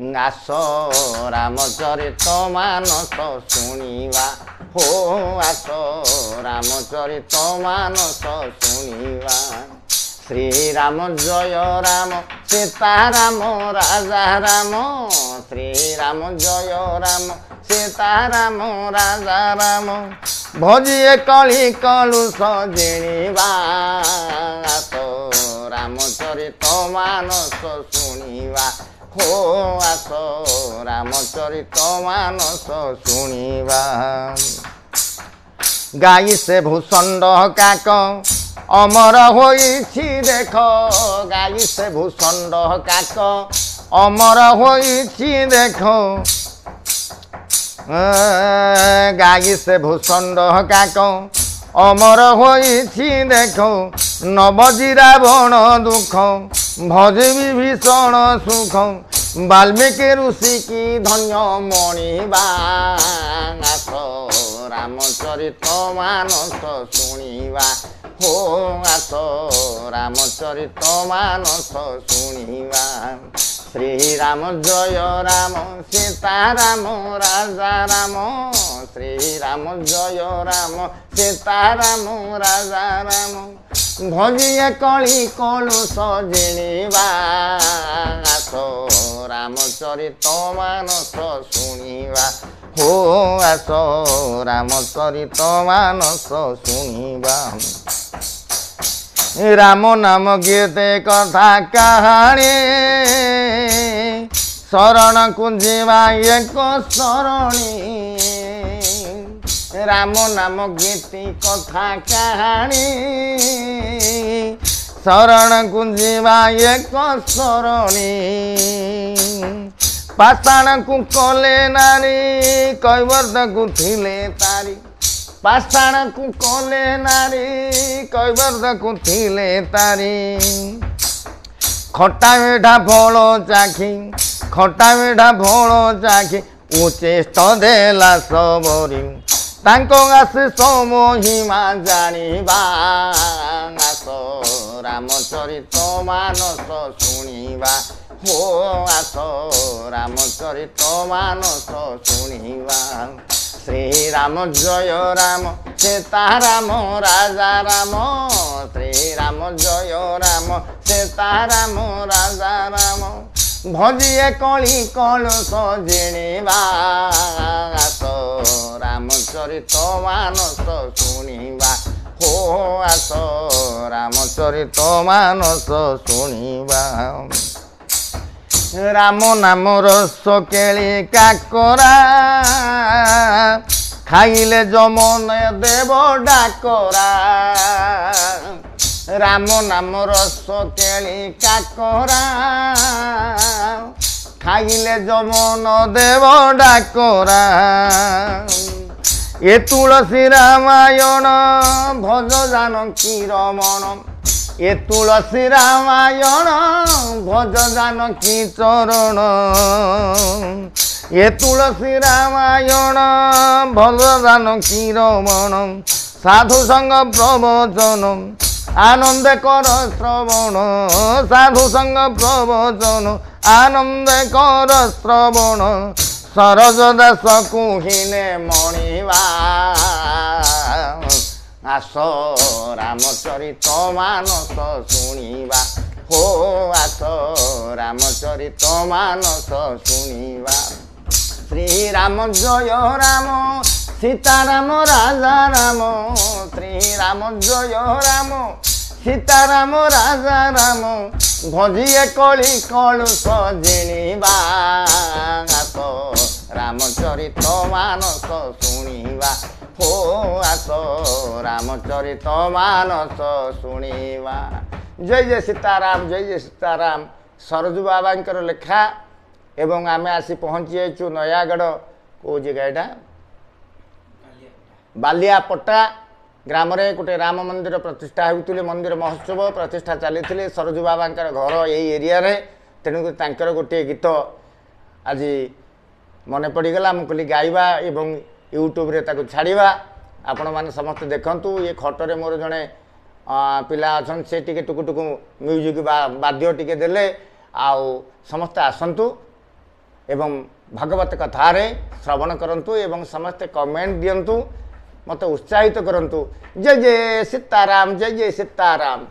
आस रामचरित मानस शुणिवा हो आस रामचरित मानस शुणिवा श्री राम जय राम सीताराम राजा राम श्री राम जय राम सीताराम राजा राम भजिए कली कलु सजिणीवा आस रामचरित मानस शुणिवा हो आस रामचरित मानस शुणिवा गाई से भूषंड काक अमर होइछि देख गाई से भूषंड काक अमर होइछि देख गाई से भूषंड काक अमर होइछि देख नवजीरा बण दुख भज विभीषण सुख वाल्मीकि ऋषि की धन्य मणिवा आस रामचरित मानस शुणिवा हो आस रामचरित मानस शुणिवा श्री राम जय राम सीताराम राजा राम श्री राम जय राम सीताराम राजा राम भजिए कली कलु सजिणीवा आस रामचरित मानस शुणिवा हो आस रामचरित मानस शुणिवा राम नाम गीते कथा कहानी शरण कुंजीवा एक शरणी राम नाम गीति कथा कहानी शरण कुंजीवा एक शरणी पाषाण को कले नारी कैवर्त को थिले तारी पाषाण को कले नारी कैवर्त को थिले तारी खटा मिठा फल चाखी खटा मिठा फल चाखी उचेष्ट देला सबरी तांको आसे समहिमा जानिबा आस रामचरित मानस शुणिवा हो आस रामचरित मानस शुणिवा श्री राम जय राम सीताराम राजा राम श्री राम जय राम सीताराम राजा राम भजिए कली कलु सजिणीवा आस रामचरित मानस शुणिवा हो आस रामचरित मानस शुणिवा राम नाम रस केली काकरा खाइले जमन देव डाकरा राम नाम रस केली काकरा खाइले जमन देव डाकरा ए तुलसी रामायण भज जानकी रमण ए तुलसी रामायण भज जानकी चरण ए तुलसी रामायण भज जानकी रमण साधु संग प्रवचन आनंद कर श्रवण साधु संग प्रवचन आनंद कर श्रवण सरज दास कुहिने मणिवा आस रामचरित मानस शुणिवा हो आस रामचरित मानस शुणिवा श्री राम जय राम सीताराम राजा राम श्री राम जय राम सीताराम राजा राम भजिए कली कलु सजिणीवा आस रामचरित मानस शुणिवा हो आस रामचरित मानस शुणिवा जय जय सीताराम सरजू बाबांकर लेखा एवं आमे आसी पहुँची जाइछु नयागढ़ को जगह एटा बालियापट्टा ग्राम रे गोटे राम मंदिर प्रतिष्ठा होउतिले मंदिर महोत्सव प्रतिष्ठा चली सरजू बाबांकर घर यही एरिया रे तेणुक तांकर गोटे गीत आज मन पड़गला मुझे गाइबा एवं यूट्यूब रे ताको छाड़िबा आपण माने समस्त देखंतु ये खटरे मोर जड़े पिला अच्छा से टी टुकु टुकु म्यूजिक वाद्य टी देले आउ समस्त आसतु एवं भागवत कथारे श्रवण करंतु एवं समस्त कमेंट दियंतु मत उत्साहित करंतु। जय जय सीताराम, जय जय सीताराम।